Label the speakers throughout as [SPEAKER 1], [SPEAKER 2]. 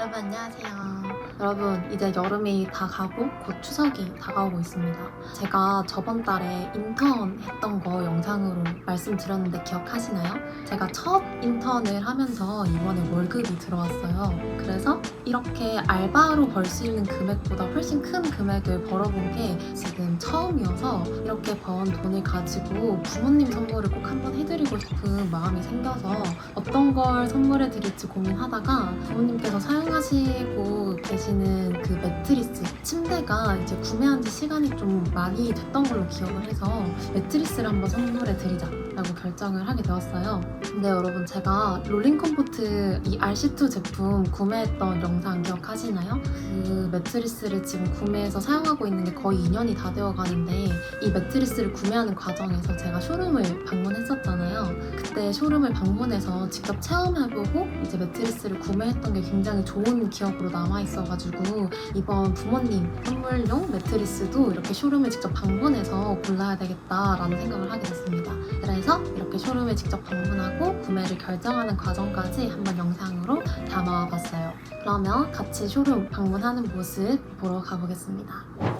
[SPEAKER 1] 여러분 안녕하세요. 여러분 이제 여름이 다 가고 곧 추석이 다가오고 있습니다. 제가 저번 달에 인턴 했던 거 영상으로 말씀드렸는데 기억하시나요? 제가 첫 인턴을 하면서 이번에 월급이 들어왔어요. 그래서 이렇게 알바로 벌 수 있는 금액보다 훨씬 큰 금액을 벌어본 게 지금 처음이어서 이렇게 번 돈을 가지고 부모님 선물을 꼭 한번 해드리고 싶은 마음이 생겨서 어떤 걸 선물해 드릴지 고민하다가 부모님께서 사용하시고 계시는 그 매트리스, 침대가 이제 구매한 지 시간이 좀 많이 됐던 걸로 기억을 해서 매트리스를 한번 선물해 드리자라고 결정을 하게 되었어요. 근데 여러분 제가 롤링컴포트 이 RC2 제품 구매했던 영상 기억하시나요? 그 매트리스를 지금 구매해서 사용하고 있는 게 거의 2년이 다 되어 가는데 이 매트리스를 구매하는 과정에서 제가 쇼룸을 방문했었잖아요. 그때 쇼룸을 방문해서 직접 체험해보고 이제 매트리스를 구매했던 게 굉장히 좋은 기억으로 남아있어가지고 이번 부모님 선물용 매트리스도 이렇게 쇼룸을 직접 방문해서 골라야 되겠다라는 생각을 하게 됐습니다. 그래서 이렇게 쇼룸을 직접 방문하고 구매를 결정하는 과정까지 한번 영상으로 담아봤어요. 그러면 같이 쇼룸 방문하는 모습 보러 가보겠습니다.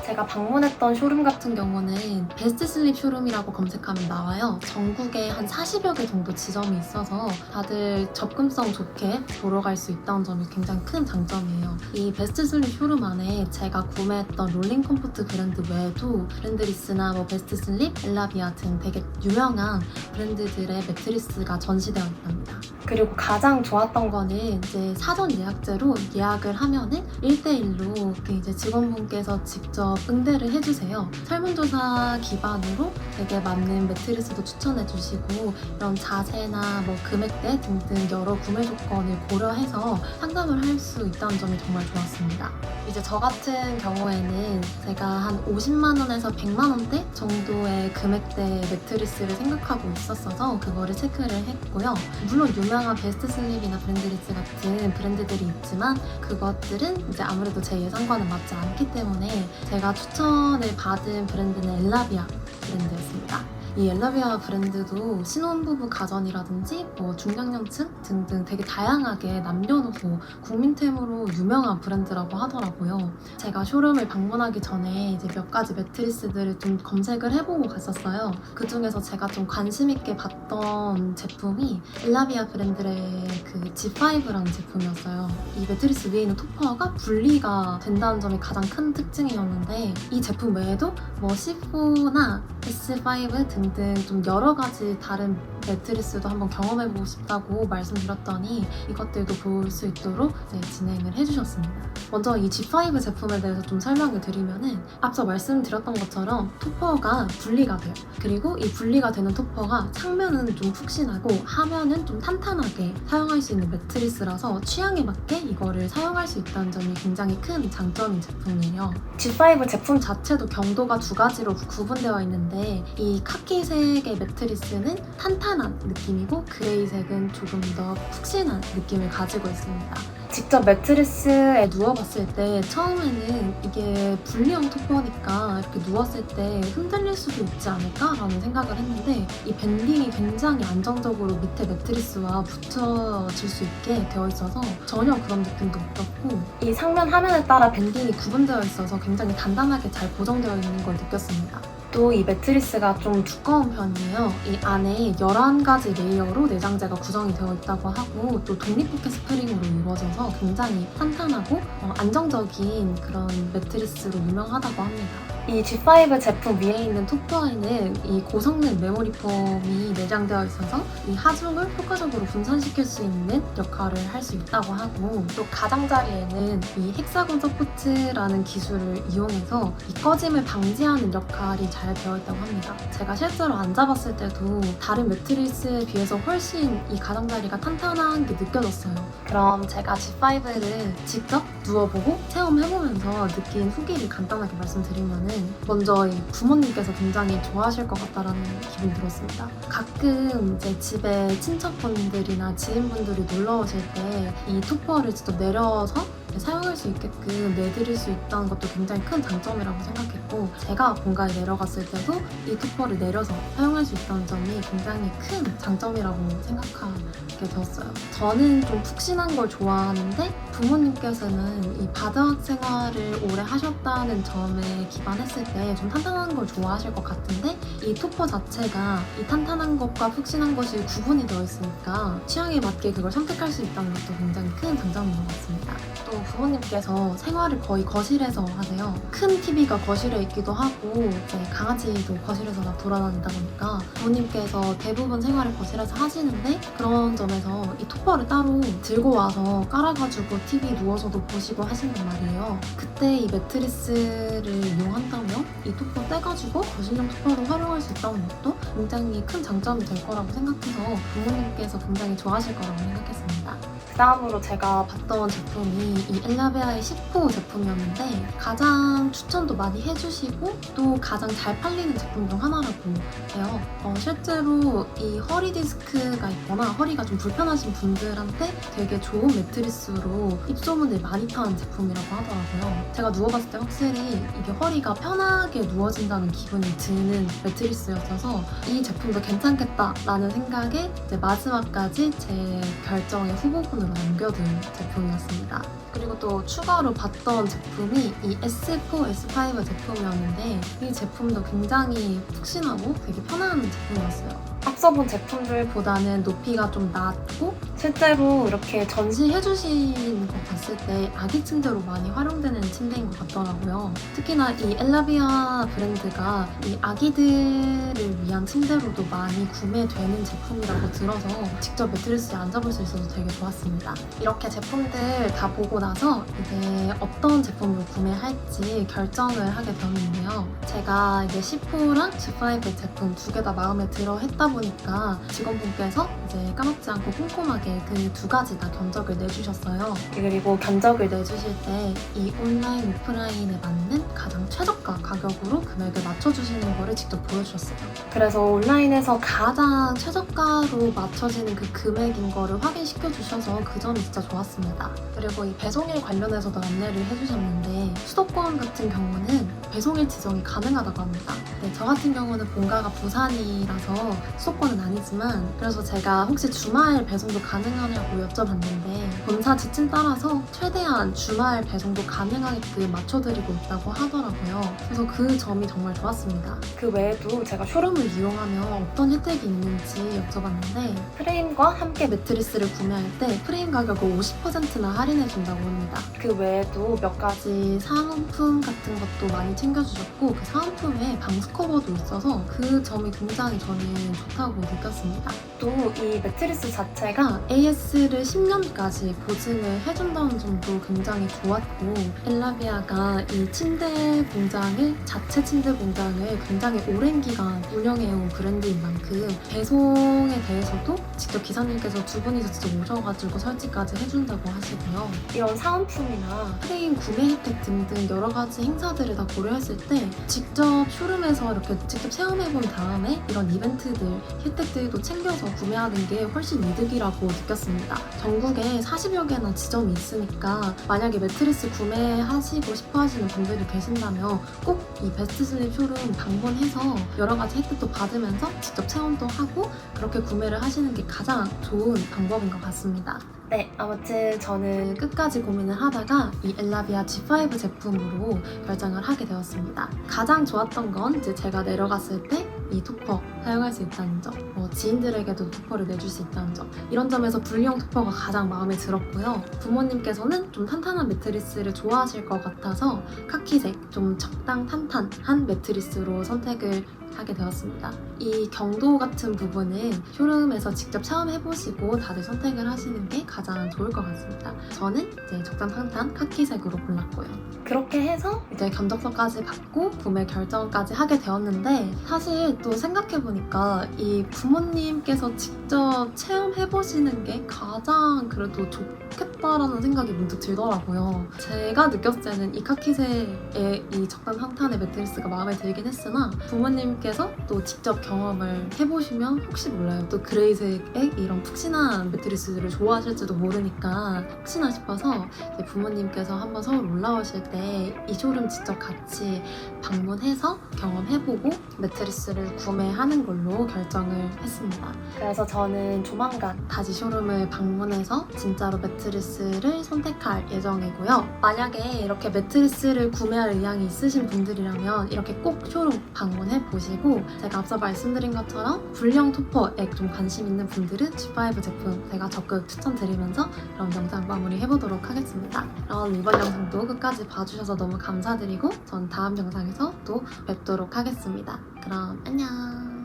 [SPEAKER 1] 제가 방문했던 쇼룸 같은 경우는 베스트 슬립 쇼룸이라고 검색하면 나와요. 전국에 한 40여 개 정도 지점이 있어서 다들 접근성 좋게 보러 갈 수 있다는 점이 굉장히 큰 장점이에요. 이 베스트 슬립 쇼룸 안에 제가 구매했던 롤링 컴포트 브랜드 외에도 브랜드리스나 베스트 슬립, 엘라비아 등 되게 유명한 브랜드들의 매트리스가 전시되어 있답니다. 그리고 가장 좋았던 거는 이제 사전 예약제로 예약을 하면은 1대1로 이제 직원분께서 직접 응대를 해주세요. 설문조사 기반으로 되게 맞는 매트리스도 추천해 주시고 이런 자세나 금액대 등등 여러 구매 조건을 고려해서 상담을 할 수 있다는 점이 정말 좋았습니다. 이제 저 같은 경우에는 제가 한 50만 원에서 100만 원대 정도의 금액대 매트리스를 생각하고 있었어서 그거를 체크를 했고요. 물론 유명한 베스트 슬립이나 브랜드리스 같은 브랜드들이 있지만 그것들은 이제 아무래도 제 예상과는 맞지 않기 때문에 제가 추천을 받은 브랜드는 엘라비아 브랜드였습니다. 이 엘라비아 브랜드도 신혼부부 가전이라든지 중장년층 등등 되게 다양하게 남녀노소 국민템으로 유명한 브랜드라고 하더라고요. 제가 쇼룸을 방문하기 전에 이제 몇 가지 매트리스들을 좀 검색을 해보고 갔었어요. 그 중에서 제가 좀 관심 있게 봤던 제품이 엘라비아 브랜드의 그 G5라는 제품이었어요. 이 매트리스 위에 있는 토퍼가 분리가 된다는 점이 가장 큰 특징이었는데 이 제품 외에도 C4나 S5 등등 좀 여러 가지 다른 매트리스도 한번 경험해보고 싶다고 말씀드렸더니 이것들도 볼 수 있도록 진행을 해주셨습니다. 먼저 이 G5 제품에 대해서 좀 설명을 드리면은 앞서 말씀드렸던 것처럼 토퍼가 분리가 돼요. 그리고 이 분리가 되는 토퍼가 상면은 좀 푹신하고 하면은 좀 탄탄하게 사용할 수 있는 매트리스라서 취향에 맞게 이거를 사용할 수 있다는 점이 굉장히 큰 장점인 제품이에요. G5 제품 자체도 경도가 두 가지로 구분되어 있는데 이 카키색의 매트리스는 탄탄한 느낌이고 그레이색은 조금 더 푹신한 느낌을 가지고 있습니다. 직접 매트리스에 누워봤을 때 처음에는 이게 분리형 토퍼니까 이렇게 누웠을 때 흔들릴 수도 있지 않을까라는 생각을 했는데 이 밴딩이 굉장히 안정적으로 밑에 매트리스와 붙여질 수 있게 되어 있어서 전혀 그런 느낌도 없었고 이 상면 하면에 따라 밴딩이 구분되어 있어서 굉장히 단단하게 잘 고정되어 있는 걸 느꼈습니다. 또 이 매트리스가 좀 두꺼운 편이에요. 이 안에 11가지 레이어로 내장재가 구성이 되어 있다고 하고 또 독립 포켓 스프링으로 이루어져서 굉장히 탄탄하고 안정적인 그런 매트리스로 유명하다고 합니다. 이 G5 제품 위에 있는 토퍼에는 이 고성능 메모리 폼이 내장되어 있어서 이 하중을 효과적으로 분산시킬 수 있는 역할을 할 수 있다고 하고 또 가장자리에는 이 헥사곤 서포트라는 기술을 이용해서 이 꺼짐을 방지하는 역할이 잘 되어 있다고 합니다. 제가 실제로 앉아봤을 때도 다른 매트리스에 비해서 훨씬 이 가장자리가 탄탄한 게 느껴졌어요. 그럼 제가 G5를 직접 누워보고 체험해보면서 느낀 후기를 간단하게 말씀드리면은 먼저 이 부모님께서 굉장히 좋아하실 것 같다라는 기분이 들었습니다. 가끔 이제 집에 친척분들이나 지인분들이 놀러 오실 때 이 토퍼를 직접 내려서 사용할 수 있게끔 내드릴 수 있다는 것도 굉장히 큰 장점이라고 생각했고, 제가 본가에 내려갔을 때도 이 토퍼를 내려서 사용할 수 있다는 점이 굉장히 큰 장점이라고 생각하게 되었어요. 저는 좀 푹신한 걸 좋아하는데 부모님께서는 이 바닥 생활을 오래 하셨다는 점에 기반했을 때 좀 탄탄한 걸 좋아하실 것 같은데, 이 토퍼 자체가 이 탄탄한 것과 푹신한 것이 구분이 되어 있으니까 취향에 맞게 그걸 선택할 수 있다는 것도 굉장히 큰 장점인 것 같습니다. 또 부모님께서 생활을 거의 거실에서 하세요. 큰 TV가 거실에 있기도 하고 이제 강아지도 거실에서 막 돌아다니다 보니까 부모님께서 대부분 생활을 거실에서 하시는데, 그런 점에서 이 토퍼를 따로 들고 와서 깔아가지고 TV 누워서도 보시고 하신단 말이에요. 그때 이 매트리스를 이용한다면 이 토퍼 떼가지고 거실용 토퍼로 활용할 수 있다는 것도 굉장히 큰 장점이 될 거라고 생각해서 부모님께서 굉장히 좋아하실 거라고 생각했습니다. 그 다음으로 제가 봤던 제품이 이 엘라베아의 10호 제품이었는데, 가장 추천도 많이 해주시고 또 가장 잘 팔리는 제품 중 하나라고 해요. 실제로 이 허리 디스크가 있거나 허리가 좀 불편하신 분들한테 되게 좋은 매트리스로 입소문을 많이 타는 제품이라고 하더라고요. 제가 누워봤을 때 확실히 이게 허리가 편하게 누워진다는 기분이 드는 매트리스였어서 이 제품도 괜찮겠다라는 생각에 이제 마지막까지 제 결정의 후보군으로 남겨둔 제품이었습니다. 그리고 또 추가로 봤던 제품이 이 S4, S5 제품이었는데, 이 제품도 굉장히 푹신하고 되게 편한 제품이었어요. 앞서 본 제품들보다는 높이가 좀 낮고, 실제로 이렇게 전시해주신 거 봤을 때 아기 침대로 많이 활용되는 침대인 것 같더라고요. 특히나 이 엘라비아 브랜드가 이 아기들을 위한 침대로도 많이 구매되는 제품이라고 들어서 직접 매트리스에 앉아볼 수 있어서 되게 좋았습니다. 이렇게 제품들 다 보고 나서 이제 어떤 제품을 구매할지 결정을 하게 되었는데요. 제가 이제 C4랑 G5 제품 두 개 다 마음에 들어 했다 보니까 직원분께서 이제 까먹지 않고 꼼꼼하게 그 두 가지 다 견적을 내주셨어요. 그리고 견적을 내주실 때 이 온라인, 오프라인에 맞는 가장 최저가 가격으로 금액을 맞춰주시는 거를 직접 보여주셨어요. 그래서 온라인에서 가장 최저가로 맞춰지는 그 금액인 거를 확인시켜 주셔서 그 점이 진짜 좋았습니다. 그리고 이 배송일 관련해서도 안내를 해주셨는데, 수도권 같은 경우는 배송일 지정이 가능하다고 합니다. 네, 저 같은 경우는 본가가 부산이라서 수도권은 아니지만, 그래서 제가 혹시 주말 배송도 가능하냐고 여쭤봤는데 본사 지침 따라서 최대한 주말 배송도 가능하게끔 맞춰드리고 있다고 하더라고요. 그래서 그 점이 정말 좋았습니다. 그 외에도 제가 쇼룸을 이용하면 어떤 혜택이 있는지 여쭤봤는데, 프레임과 함께 매트리스를 구매할 때 프레임 가격을 50%나 할인해준다고 합니다. 그 외에도 몇 가지 사은품 같은 것도 많이 챙겨주셨고, 그 사은품에 방수 커버도 있어서 그 점이 굉장히 저는 좋다고 느꼈습니다. 또 이 매트리스 자체가 AS를 10년까지 보증을 해준다는 점도 굉장히 좋았고, 엘라비아가 이 침대 공장을, 자체 침대 공장을 굉장히 오랜 기간 운영해온 브랜드인 만큼 배송에 대해서도 직접 기사님께서 두 분이서 직접 오셔가지고 설치까지 해준다고 하시고요. 이런 사은품이나 프레임 구매 혜택 등등 여러 가지 행사들을 다 고려했을 때 직접 쇼룸에서 이렇게 직접 체험해본 다음에 이런 이벤트들, 혜택들도 챙겨서 구매하는 게 훨씬 이득이라고 느꼈습니다. 전국에 40여 개나 지점이 있으니까 만약에 매트리스 구매하시고 싶어 하시는 분들이 계신다면 꼭 이 베스트슬립 쇼룸 방문해서 여러 가지 혜택도 받으면서 직접 체험도 하고 그렇게 구매를 하시는 게 가장 좋은 방법인 것 같습니다. 네, 아무튼 저는 끝까지 고민을 하다가 이 엘라비아 G5 제품으로 결정을 하게 되었습니다. 가장 좋았던 건 이제 제가 내려갔을 때 이 토퍼 사용할 수 있다는 점, 지인들에게도 토퍼를 내줄 수 있다는 점, 이런 점에서 분리형 토퍼가 가장 마음에 들었고요. 부모님께서는 좀 탄탄한 매트리스를 좋아하실 것 같아서 카키색, 좀 적당 탄탄한 매트리스로 선택을 하게 되었습니다. 이 경도 같은 부분은 쇼룸에서 직접 체험해보시고 다들 선택을 하시는 게 가장 좋을 것 같습니다. 저는 이제 적당탄탄 카키색으로 골랐고요. 그렇게 해서 이제 견적서까지 받고 구매 결정까지 하게 되었는데, 사실 또 생각해보니까 이 부모님께서 직접 체험해보시는 게 가장 그래도 좋겠다라는 생각이 문득 들더라고요. 제가 느꼈을 때는 이 카키색의 이 적당탄탄의 매트리스가 마음에 들긴 했으나 부모님 부모님께서 또 직접 경험을 해보시면 혹시 몰라요. 또 그레이색의 이런 푹신한 매트리스를 좋아하실지도 모르니까 혹시나 싶어서 이제 부모님께서 한번 서울 올라오실 때 이 쇼룸 직접 같이 방문해서 경험해보고 매트리스를 구매하는 걸로 결정을 했습니다. 그래서 저는 조만간 다시 쇼룸을 방문해서 진짜로 매트리스를 선택할 예정이고요. 만약에 이렇게 매트리스를 구매할 의향이 있으신 분들이라면 이렇게 꼭 쇼룸 방문해 보시고, 제가 앞서 말씀드린 것처럼 불량 토퍼에 좀 관심 있는 분들은 G5 제품 제가 적극 추천드리면서 그럼 영상 마무리 해보도록 하겠습니다. 그럼 이번 영상도 끝까지 봐주셔서 너무 감사드리고 전 다음 영상에서 또 뵙도록 하겠습니다. 그럼 안녕.